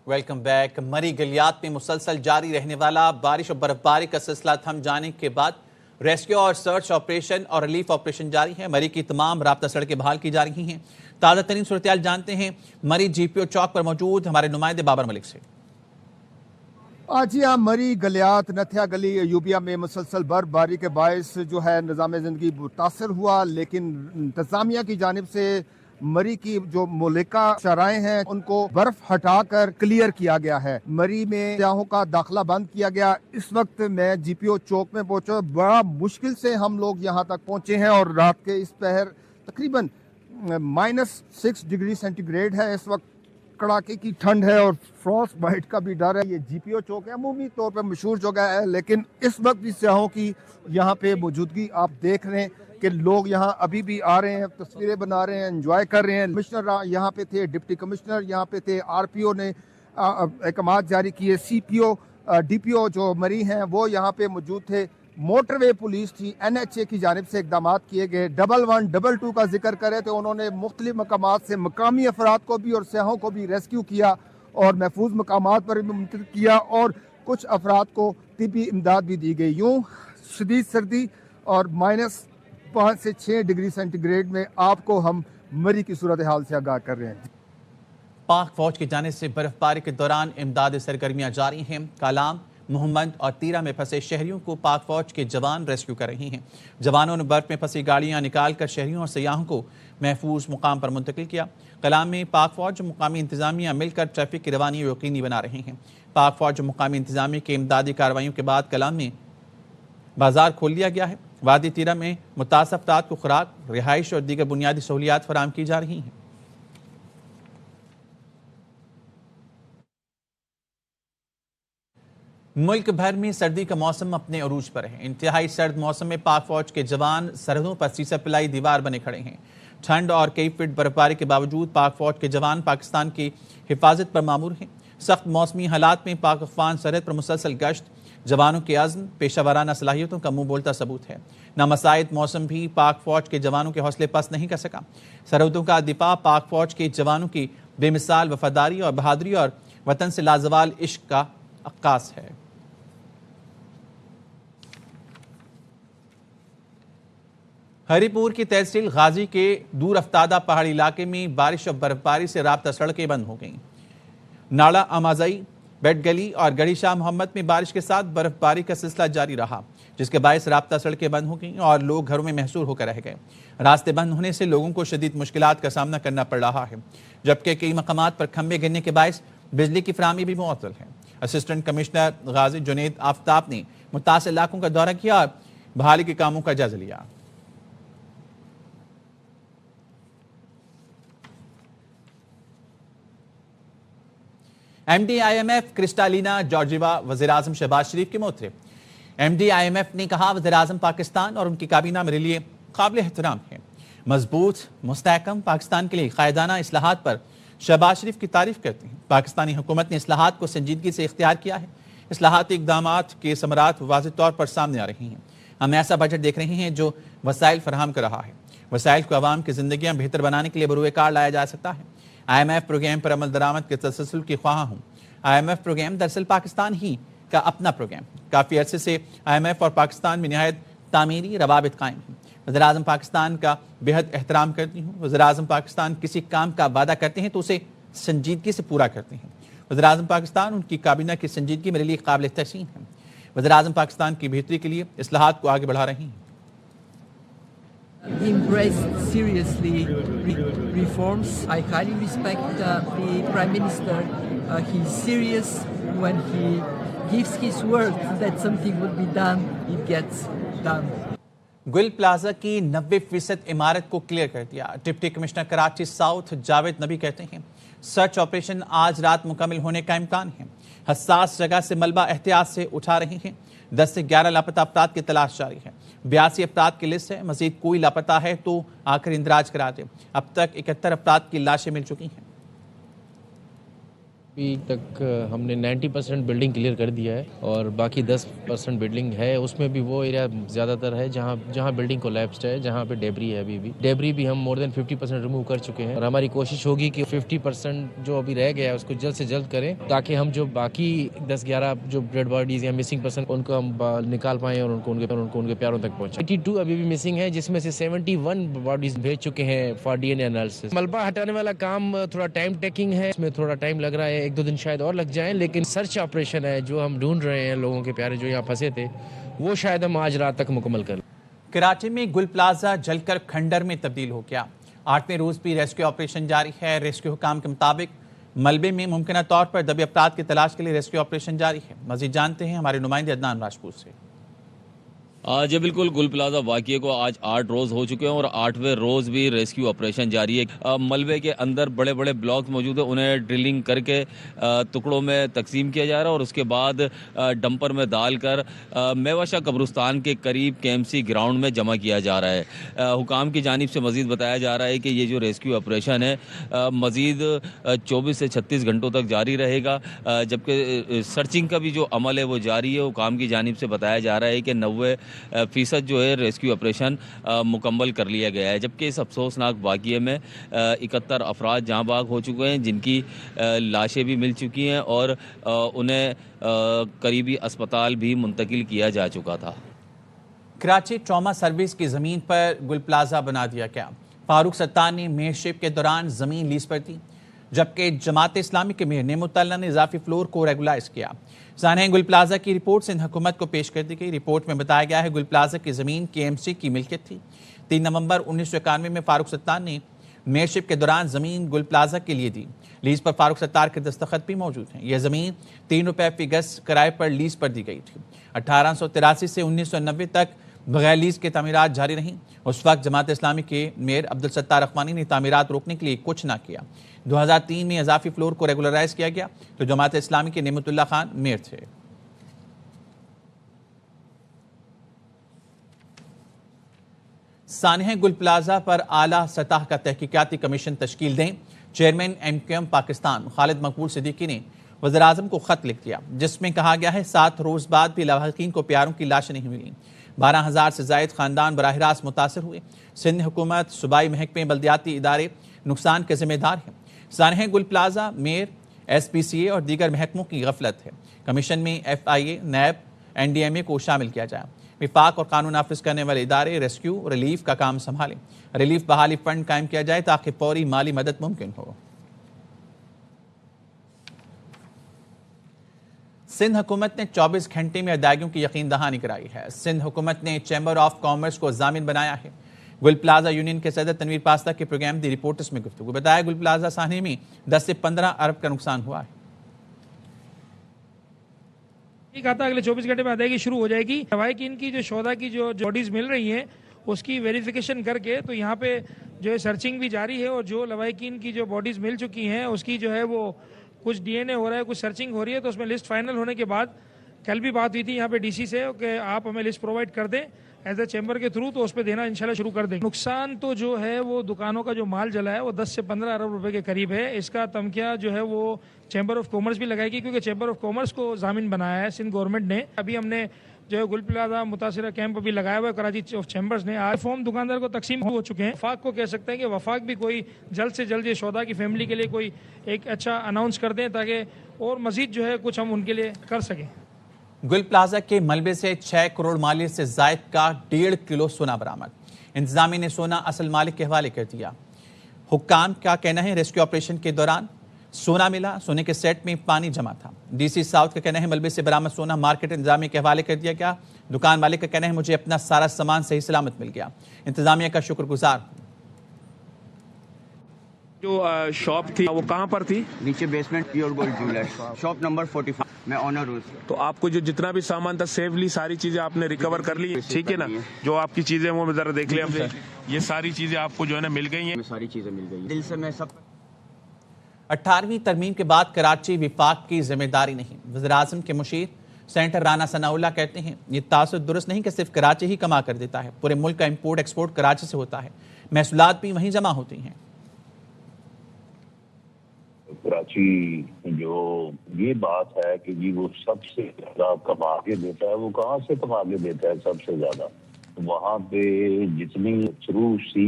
Welcome back. مری گلیات میں مسلسل جاری رہنے والا بارش اور برفباری کا سلسلہ تھم جانے کے بعد ریسکیو اور سرچ آپریشن اور ریلیف آپریشن جاری ہے۔ مری کی تمام رابطہ سڑکیں بحال کی جا رہی ہیں۔ تازہ ترین صورتحال جانتے ہیں مری جی پی او چوک پر موجود ہمارے نمائندے بابر ملک سے۔ جی ہاں، مری گلیات نتھیا گلی یوبیا میں مسلسل برفباری کے باعث جو ہے نظام زندگی متاثر ہوا، لیکن انتظامیہ کی جانب سے مری کی جو ملکہ شاہراہیں ہیں ان کو برف ہٹا کر کلیئر کیا گیا ہے۔ مری میں سیاحوں کا داخلہ بند کیا گیا۔ اس وقت میں جی پی او چوک میں پہنچا، بڑا مشکل سے ہم لوگ یہاں تک پہنچے ہیں اور رات کے اس پہر تقریباً -6 ڈگری سینٹی گریڈ ہے۔ اس وقت کڑاکے کی ٹھنڈ ہے اور فراسٹ بائٹ کا بھی ڈر ہے۔ یہ جی پی او چوک ہے، عمومی طور پہ مشہور جگہ ہے، لیکن اس وقت بھی سیاحوں کی یہاں پہ موجودگی آپ دیکھ رہے ہیں کہ لوگ یہاں ابھی بھی آ رہے ہیں، تصویریں بنا رہے ہیں، انجوائے کر رہے ہیں۔ کمشنر یہاں پہ تھے، ڈپٹی کمشنر یہاں پہ تھے، آر پی او نے احکامات جاری کیے، سی پی او ڈی پی او جو مری ہیں وہ یہاں پہ موجود تھے، موٹر وے پولیس تھی، این ایچ اے کی جانب سے اقدامات کیے گئے۔ 1122 کا ذکر کرے تو انہوں نے مختلف مقامات سے مقامی افراد کو بھی اور سیاحوں کو بھی ریسکیو کیا اور محفوظ مقامات پر بھی منتقل کیا، اور کچھ افراد کو طبی امداد بھی دی گئی۔ یوں شدید سردی اور -5 سے 6 ڈگری سینٹی گریڈ میں آپ کو ہم مری کی صورتحال سے آگاہ کر رہے ہیں۔ پاک فوج کی جانب سے برفباری کے دوران امدادی سرگرمیاں جاری ہیں۔ کالام، محمد اور تیرہ میں پھنسے شہریوں کو پاک فوج کے جوان ریسکیو کر رہے ہیں۔ جوانوں نے برف میں پھنسی گاڑیاں نکال کر شہریوں اور سیاحوں کو محفوظ مقام پر منتقل کیا۔ کلام میں پاک فوج اور مقامی انتظامیہ مل کر ٹریفک کی روانی یقینی بنا رہے ہیں۔ پاک فوج اور مقامی انتظامیہ کے امدادی کارروائیوں کے بعد کلام میں بازار کھول دیا گیا ہے۔ وادی تیرہ میں متاثرہ افراد کو خوراک، رہائش اور دیگر بنیادی سہولیات فراہم کی جا رہی ہیں۔ ملک بھر میں سردی کا موسم اپنے عروج پر ہے۔ انتہائی سرد موسم میں پاک فوج کے جوان سرحدوں پر سیسہ پلائی دیوار بنے کھڑے ہیں۔ ٹھنڈ اور کئی فٹ برفباری کے باوجود پاک فوج کے جوان پاکستان کی حفاظت پر مامور ہیں۔ سخت موسمی حالات میں پاک افغان سرحد پر مسلسل گشت جوانوں کے عزم، پیشہ ورانہ صلاحیتوں کا منہ بولتا ثبوت ہے۔ نامساعد موسم بھی پاک فوج کے جوانوں کے حوصلے پست نہیں کر سکا۔ سرحدوں کا دفاع پاک فوج کے جوانوں کی بے مثال وفاداری اور بہادری اور وطن سے لازوال عشق کا عکاس ہے۔ ہری پور کی تحصیل غازی کے دور افتادہ پہاڑی علاقے میں بارش اور برفباری سے رابطہ سڑکیں بند ہو گئیں۔ ناڑا امازئی، بیٹ گلی اور گڑھی شاہ محمد میں بارش کے ساتھ برفباری کا سلسلہ جاری رہا، جس کے باعث رابطہ سڑکیں بند ہو گئیں اور لوگ گھروں میں محصور ہو کر رہ گئے۔ راستے بند ہونے سے لوگوں کو شدید مشکلات کا سامنا کرنا پڑ رہا ہے، جبکہ کئی مقامات پر کھمبے گرنے کے باعث بجلی کی فراہمی بھی معطل ہے۔ اسسٹنٹ کمشنر غازی جنید آفتاب نے متاثرہ علاقوں کا دورہ کیا اور بحالی کے کاموں کا جائزہ لیا۔ M D I M F Kristalina Georgieva وزیراعظم شہباز شریف کے محترم۔ M D I M F نے کہا وزیراعظم پاکستان اور ان کی کابینہ میرے لیے قابل احترام ہے۔ مضبوط مستحکم پاکستان کے لیے قائدانہ اصلاحات پر شہباز شریف کی تعریف کرتے ہیں۔ پاکستانی حکومت نے اصلاحات کو سنجیدگی سے اختیار کیا ہے۔ اصلاحاتی اقدامات کے ثمرات واضح طور پر سامنے آ رہی ہیں۔ ہم ایسا بجٹ دیکھ رہے ہیں جو وسائل فراہم کر رہا ہے۔ وسائل کو عوام کی زندگیاں بہتر بنانے کے لیے بروئے کار لایا جا سکتا ہے۔ آئی ایم ایف پروگرام پر عمل درآمد کے تسلسل کی خواہاں ہوں۔ آئی ایم ایف پروگرام دراصل پاکستان ہی کا اپنا پروگرام۔ کافی عرصے سے آئی ایم ایف اور پاکستان میں نہایت تعمیری روابط قائم ہیں۔ وزیراعظم پاکستان کا بہت احترام کرتی ہوں۔ وزیراعظم پاکستان کسی کام کا وعدہ کرتے ہیں تو اسے سنجیدگی سے پورا کرتے ہیں۔ وزیراعظم پاکستان ان کی کابینہ کی سنجیدگی میرے لیے قابل تحسین ہے۔ وزیراعظم پاکستان کی بہتری کے لیے اصلاحات کو آگے بڑھا رہی ہیں۔ He embraced seriously reforms. I highly respect the Prime Minister. He's serious when he gives his word that something would be done, it gets done. Gul plaza کی 90% عمارت کو کلیئر کر دیا۔ Deputy commissioner Karachi south Javed نبی کہتے ہیں search operation آج رات مکمل ہونے کا امکان ہے۔ حساس جگہ سے ملبہ احتیاط سے اٹھا رہے ہیں۔ 10 سے 11 لاپتہ افراد کی تلاش جاری ہے۔ 82 افراد کی لسٹ ہے۔ مزید کوئی لاپتہ ہے تو آ کر اندراج کرا دے۔ اب تک 71 افراد کی لاشیں مل چکی ہیں۔ ابھی تک ہم نے 90% بلڈنگ کلیئر کر دیا ہے اور باقی 10% بلڈنگ ہے. اس میں بھی وہ ایریا زیادہ تر ہے جہاں بلڈنگ کولیپسڈ ہے, جہاں پہ ڈیبری ہے. ابھی بھی ڈیبری بھی ہم مور دین 50% ریموو کر چکے ہیں اور ہماری کوشش ہوگی کہ 50% جو ابھی رہ گیا ہے اس کو جلد سے جلد کریں تاکہ ہم جو باقی 10-11 جو ڈیڈ باڈیز یا مسنگ پرسن ان کو ہم نکال پائیں اور ان کے پیاروں تک پہنچیں. 82 ابھی بھی مسنگ ہے, جس میں سے 71 باڈیز بھیج چکے ہیں for D N A analysis. ملبہ ہٹانے والا کام تھوڑا ٹائم ٹیکنگ ہے, اس میں تھوڑا ٹائم لگ رہا ہے, 1-2 دن شاید اور لگ جائیں, لیکن سرچ آپریشن ہے جو ہم ڈھونڈ رہے ہیں لوگوں کے پیارے جو یہاں پھنسے تھے, وہ شاید ہم آج رات تک مکمل کر لیں. کراچی میں گل پلازہ جل کر کھنڈر میں تبدیل ہو گیا. 8ویں روز بھی ریسکیو آپریشن جاری ہے. ریسکیو حکام کے مطابق ملبے میں ممکنہ طور پر دبے افراد کی تلاش کے لیے ریسکیو آپریشن جاری ہے. مزید جانتے ہیں ہمارے نمائندے عدنان راجپوت سے. جی بالکل, گل پلازہ واقعے کو آج 8 روز ہو چکے ہیں اور 8ویں روز بھی ریسکیو آپریشن جاری ہے. ملبے کے اندر بڑے بڑے بلاکس موجود ہیں, انہیں ڈرلنگ کر کے ٹکڑوں میں تقسیم کیا جا رہا ہے اور اس کے بعد ڈمپر میں ڈال کر میواشا قبرستان کے قریب KMC گراؤنڈ میں جمع کیا جا رہا ہے. حکام کی جانب سے مزید بتایا جا رہا ہے کہ یہ جو ریسکیو آپریشن ہے مزید 24 سے 36 گھنٹوں تک جاری رہے گا, جبکہ سرچنگ کا بھی جو عمل ہے وہ جاری ہے. حکام کی جانب سے بتایا جا رہا ہے کہ 90% جو ہے ریسکیو آپریشن مکمل کر لیا گیا ہے, جبکہ اس افسوسناک واقعے میں 71 افراد جاں بحق ہو چکے ہیں, جن کی لاشیں بھی مل چکی ہیں اور انہیں قریبی اسپتال بھی منتقل کیا جا چکا تھا. کراچی ٹراما سروس کی زمین پر گل پلازہ بنا دیا گیا. فاروق ستار نے میئرشپ کے دوران زمین لیز پر دی, جبکہ جماعت اسلامی کے میئر نعمت اللہ نے اضافی فلور کو ریگولائز کیا. سانحین گل پلازہ کی رپورٹ سندھ حکومت کو پیش کر دی گئی. رپورٹ میں بتایا گیا ہے گل پلازہ کی زمین KMC کی ملکیت تھی. 3 نومبر 1991 میں فاروق ستار نے میئرشپ کے دوران زمین گل پلازہ کے لیے دی. لیز پر فاروق ستار کے دستخط بھی موجود ہیں. یہ زمین 3 روپے فی گز کرائے پر لیز پر دی گئی تھی. 1883 سے 1990 تک بغیر لیز کے تعمیرات جاری رہیں. اس وقت جماعت اسلامی کے میئر عبدالستار اخوانی نے تعمیرات روکنے کے لیے کچھ نہ کیا. 2003 میں اضافی فلور کو ریگولرائز کیا گیا تو جماعت اسلامی کے نعمت اللہ خان میئر تھے. سانحہ گل پلازہ پر اعلیٰ سطح کا تحقیقاتی کمیشن تشکیل دیں. چیئرمین MQM پاکستان خالد مقبول صدیقی نے وزیر اعظم کو خط لکھ دیا, جس میں کہا گیا ہے 7 روز بعد بھی لاحقین کو پیاروں کی لاشیں نہیں ملیں. 12,000 سے زائد خاندان براہ راست متاثر ہوئے. سندھ حکومت, صوبائی محکمے, بلدیاتی ادارے نقصان کے ذمہ دار ہیں. سانحہ گل پلازہ, میئر, SPCA اور دیگر محکموں کی غفلت ہے. کمیشن میں FIA, نیب, NDMA کو شامل کیا جائے. وفاق اور قانون نافذ کرنے والے ادارے ریسکیو ریلیف کا کام سنبھالیں. ریلیف بحالی فنڈ قائم کیا جائے تاکہ فوری مالی مدد ممکن ہو. سندھ حکومت نے 24 گھنٹے میں ادائیگیوں کی یقین دہانی کرائی ہے. سندھ حکومت نے چیمبر آف کامرس کو ضامن بنایا ہے. گل پلازہ یونین کے صدر تنویر پاستہ کے پروگرام دی رپورٹس میں گفتگو. بتایا گل پلازہ سانحے میں 10 سے 15 ارب کا نقصان ہوا ہے. کہا تھا اگلے 24 گھنٹے میں ادائیگی شروع ہو جائے گی. لواحقین کی جو شہدا کی جو باڈیز مل رہی ہیں اس کی ویریفیکیشن کر کے تو یہاں پہ جو ہے سرچنگ بھی جاری ہے, اور جو لواحقین کی جو باڈیز مل چکی ہیں اس کی جو ہے وہ کچھ DNA ہو رہا ہے, کچھ سرچنگ ہو رہی ہے. تو اس میں لسٹ فائنل ہونے کے بعد کل بھی بات ہوئی تھی یہاں پہ DC سے کہ آپ ہمیں لسٹ پرووائڈ کر دیں ایز اے چیمبر کے تھرو, تو اس پہ دینا انشاءاللہ شروع کر دیں. نقصان تو جو ہے وہ دکانوں کا جو مال جلا ہے وہ 10 سے 15 ارب روپے کے قریب ہے. اس کا تمکیہ جو ہے وہ چیمبر آف کامرس بھی لگائے گی, کیونکہ چیمبر آف کامرس کو ضامن بنایا ہے سندھ گورنمنٹ نے. ابھی ہم نے جو ہے گل پلازہ متاثرہ کیمپ بھی لگایا ہوا ہے کراچی چیمبرز نے. آج فارم دکاندار کو تقسیم ہو چکے ہیں. وفاق کو کہہ سکتے ہیں کہ وفاق بھی کوئی جلد سے جلد یہ شہدا کی فیملی کے لیے کوئی ایک اچھا اناؤنس کر دیں تاکہ اور مزید جو ہے کچھ ہم ان کے لیے کر سکیں. گل پلازہ کے ملبے سے 6 کروڑ مالیت سے زائد کا 1.5 کلو سونا برآمد. انتظامیہ نے سونا اصل مالک کے حوالے کر دیا. حکام کا کہنا ہے ریسکیو آپریشن کے دوران سونا ملا. سونے کے سیٹ میں پانی جمع تھا. DC ساؤتھ کا کہنا ہے ملبے سے برآمد سونا مارکیٹ انتظامیہ کے حوالے کر دیا گیا. دکان مالک کا کہنا ہے مجھے اپنا سارا سامان صحیح سلامت مل گیا. انتظامیہ کا شکر گزار ہوں. جو شاپ تھی وہ کہاں پر تھی؟ نیچے basement pure gold jeweller shop number 45. میں آنر ہوں. تو آپ کو جو جتنا بھی سامان تھا سیفلی ساری چیزیں آپ نے ریکور کر لی, ٹھیک ہے نا؟ جو آپ کی چیزیں وہ ذرا دیکھ لیں. ہم یہ ساری چیزیں آپ کو جو ہے نا مل گئی ہیں. ساری چیزیں مل گئی دل سے. میں سب 18ویں ترمیم کے بعد کراچی وفاق کی ذمہ داری نہیں. وزیر اعظم کے مشیر سینٹر رانا ثناء اللہ کہتے ہیں یہ تاثر درست نہیں کہ صرف کراچی ہی کما کر دیتا ہے. پورے ملک کا امپورٹ ایکسپورٹ کراچی سے ہوتا ہے. محصولات بھی وہیں جمع ہوتی ہیں. کراچی جو یہ بات ہے کہ جی وہ سب سے زیادہ کما کے دیتا ہے، وہ کہاں سے کما کے دیتا ہے سب سے زیادہ؟ وہاں پہ جتنی تھرو سی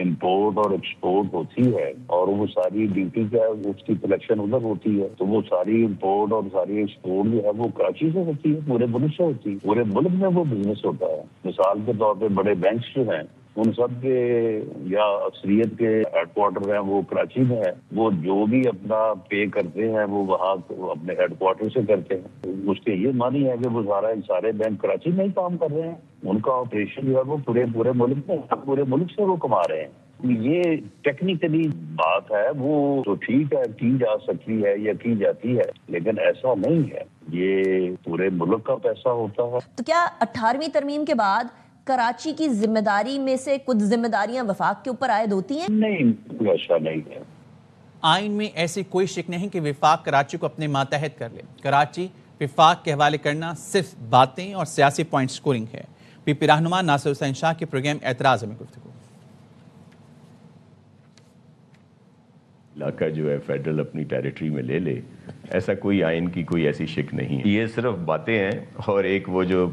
امپورٹ اور ایکسپورٹ ہوتی ہے اور وہ ساری ڈیوٹی کا اس کی کلیکشن ادھر ہوتی ہے، تو وہ ساری امپورٹ اور ساری ایکسپورٹ جو ہے وہ کراچی سے ہوتی ہے، پورے ملک سے ہوتی ہے، پورے ملک میں وہ بزنس ہوتا ہے۔ مثال کے طور پہ بڑے بینکس جو ہیں ان سب کے یا اکثریت کے ہیڈ کوارٹر ہیں وہ کراچی میں ہے، وہ جو بھی اپنا پے کرتے ہیں وہ وہاں اپنے ہیڈ کوارٹر سے کرتے ہیں۔ اس کے یہ معنی ہے کہ وہ سارے بینک کراچی میں ہی کام کر رہے ہیں، ان کا آپریشن جو ہے وہ پورے ملک میں، پورے ملک سے وہ کما رہے ہیں۔ یہ ٹیکنیکلی بات ہے، وہ تو ٹھیک ہے کی جا سکتی ہے یا کی جاتی ہے، لیکن ایسا نہیں ہے، یہ پورے ملک کا پیسہ ہوتا ہے۔ تو کیا 18ویں ترمیم کے بعد کراچی کی ذمہ داری میں سے کچھ ذمہ داریاں وفاق کے اوپر عائد ہوتی ہیں؟ نہیں، ایسا نہیں ہے۔ آئین میں ایسی کوئی شک نہیں کہ وفاق کراچی کو اپنے ماتحت کر لے۔ کراچی وفاق کے حوالے کرنا صرف باتیں اور سیاسی پوائنٹ سکورنگ ہے۔ پی پی رہنما ناصر حسین شاہ کے پروگرام اعتراض میں گفتگو۔ علاقہ جو ہے فیڈرل اپنی ٹیریٹری میں لے لے، ایسا کوئی آئین کی کوئی ایسی شک نہیں ہے۔ یہ صرف باتیں ہیں اور ایک وہ جو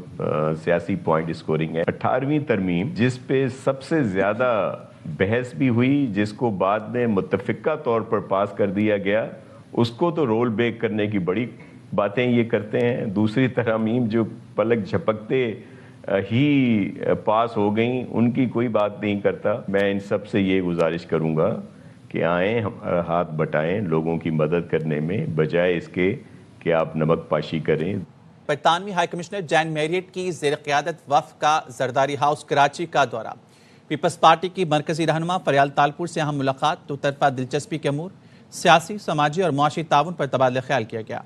سیاسی پوائنٹ اسکورنگ ہے۔ 18ویں ترمیم جس پہ سب سے زیادہ بحث بھی ہوئی، جس کو بعد میں متفقہ طور پر پاس کر دیا گیا، اس کو تو رول بیک کرنے کی بڑی باتیں یہ کرتے ہیں۔ دوسری ترامیم جو پلک جھپکتے ہی پاس ہو گئیں، ان کی کوئی بات نہیں کرتا۔ میں ان سب سے یہ گزارش کروں گا کہ آئیں ہاتھ بٹائیں لوگوں کی مدد کرنے میں، بجائے اس کے کہ آپ نمک پاشی کریں۔ برطانوی ہائی کمشنر جین میریٹ کی زیر قیادت وفد کا زرداری ہاؤس کراچی کا دورہ۔ پیپلز پارٹی کی مرکزی رہنما فریال تالپور سے اہم ملاقات، دو طرفہ دلچسپی کے امور، سیاسی، سماجی اور معاشی تعاون پر تبادلہ خیال کیا گیا۔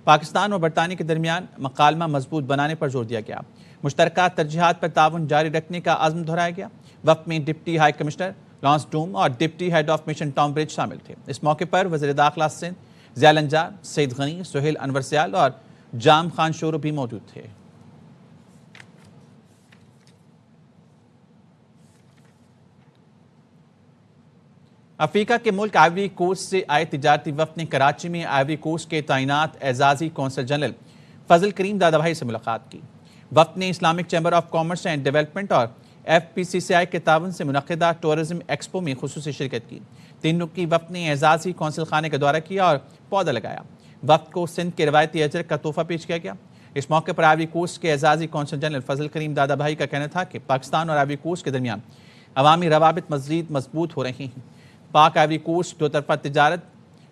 پاکستان اور برطانیہ کے درمیان مکالمہ مضبوط بنانے پر زور دیا گیا۔ مشترکہ ترجیحات پر تعاون جاری رکھنے کا عزم دہرایا گیا۔ وفد میں deputy high commissioner Lance Dom اور deputy head of mission Tom Bridge شامل تھے۔ اس موقع پر وزیر داخلہ سندھ ضیاء الانجار، سعید غنی، سہیل انور سیال اور جام خان شورو بھی موجود تھے۔ افریقہ کے ملک آئیوری کوسٹ سے آئے تجارتی وفد نے کراچی میں آئیوری کوسٹ کے تعینات اعزازی کونسل جنرل فضل کریم دادا بھائی سے ملاقات کی۔ وفد نے Islamic chamber of commerce and development اور FPCCI کے تعاون سے منعقدہ ٹورزم ایکسپو میں خصوصی شرکت کی۔ 3 رکنی وفد نے اعزازی کونسل خانے کا دورہ کیا اور پودا لگایا۔ وفد کو سندھ کے روایتی اجرک کا تحفہ پیش کیا گیا۔ اس موقع پر آئیوری کوسٹ کے اعزازی کونسل جنرل فضل کریم دادا بھائی کا کہنا تھا کہ پاکستان اور آئیوری کوسٹ کے درمیان عوامی روابط مزید مضبوط ہو رہے ہیں۔ پاک آئیوری کوسٹ دو طرفہ تجارت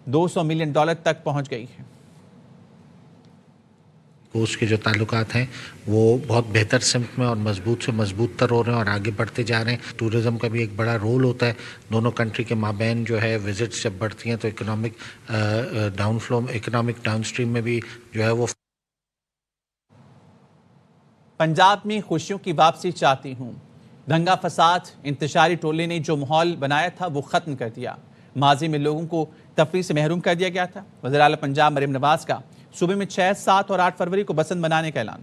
$200 ملین تک پہنچ گئی ہے۔ کوسٹ کے جو تعلقات ہیں وہ بہت بہتر سمت میں اور مضبوط سے مضبوط تر ہو رہے ہیں اور آگے بڑھتے جا رہے ہیں۔ ٹورزم کا بھی ایک بڑا رول ہوتا ہے، دونوں کنٹری کے مابین جو ہے وزٹس جب بڑھتی ہیں تو اکنامک ڈاؤن اسٹریم میں بھی جو ہے وہ۔ پنجاب میں خوشیوں کی واپسی چاہتی ہوں۔ دنگا فساد، انتشاری ٹولے نے جو ماحول بنایا تھا وہ ختم کر دیا۔ ماضی میں لوگوں کو تفریح سے محروم کر دیا گیا تھا۔ وزیر اعلیٰ پنجاب مریم نواز کا صوبے میں 6, 7 اور 8 فروری کو بسنت منانے کا اعلان۔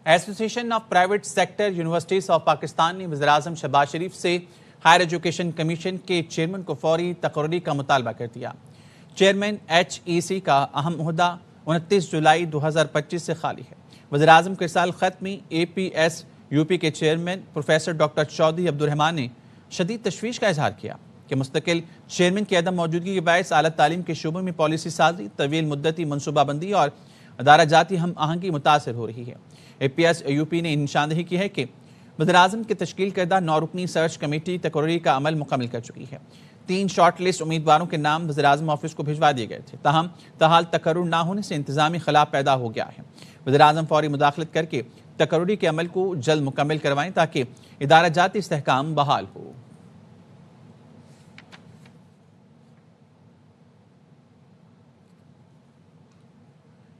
ایسوسی ایشن of private sector universities of Pakistan نے وزیراعظم شہباز شریف سے ہائر ایجوکیشن کمیشن کے چیئرمین کو فوری تقرری کا مطالبہ کر دیا۔ چیئرمین HEC کا اہم عہدہ 29 جولائی 2025 سے خالی ہے۔ وزیراعظم کے ارسال خط میں APS UP کے chairman professor doctor Chaudhry Abdul Rahman نے شدید تشویش کا اظہار کیا کہ مستقل چیئرمین کی عدم موجودگی کے باعث اعلیٰ تعلیم کے شعبے میں پالیسی سازی، طویل مدتی منصوبہ بندی اور ادارہ جاتی ہم آہنگی متاثر ہو رہی ہے۔ APS UP نے نشاندہی کی ہے کہ وزیراعظم کی تشکیل کردہ 9 رکنی سرچ کمیٹی تقرری کا عمل مکمل کر چکی ہے۔ 3 شارٹ لسٹ امیدواروں کے نام وزیراعظم آفس کو بھجوا دیے گئے تھے، تاہم تاحال تقرر نہ ہونے سے انتظامی خلا پیدا ہو گیا ہے۔ وزیراعظم فوری مداخلت کر کے تقرری کے عمل کو جلد مکمل کروائیں تاکہ ادارہ جاتی استحکام بحال ہو۔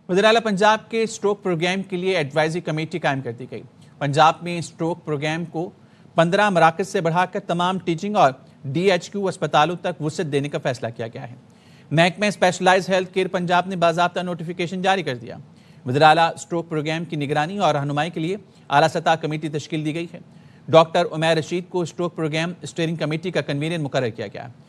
وزیر اعلیٰ پنجاب کے اسٹروک پروگرام کے لیے ایڈوائزری کمیٹی قائم کر دی گئی۔ پنجاب میں اسٹروک پروگرام کو 15 مراکز سے بڑھا کر تمام ٹیچنگ اور DHQ اسپتالوں تک وسعت دینے کا فیصلہ کیا گیا ہے۔ محکمہ اسپیشلائز ہیلتھ کیئر پنجاب نے باضابطہ نوٹیفیکیشن جاری کر دیا۔ وزیر اعلیٰ اسٹروک پروگرام کی نگرانی اور رہنمائی کے لیے اعلیٰ سطح کمیٹی تشکیل دی گئی ہے۔ ڈاکٹر عمیر رشید کو اسٹروک پروگرام اسٹیئرنگ کمیٹی کا کنوینر مقرر کیا گیا ہے۔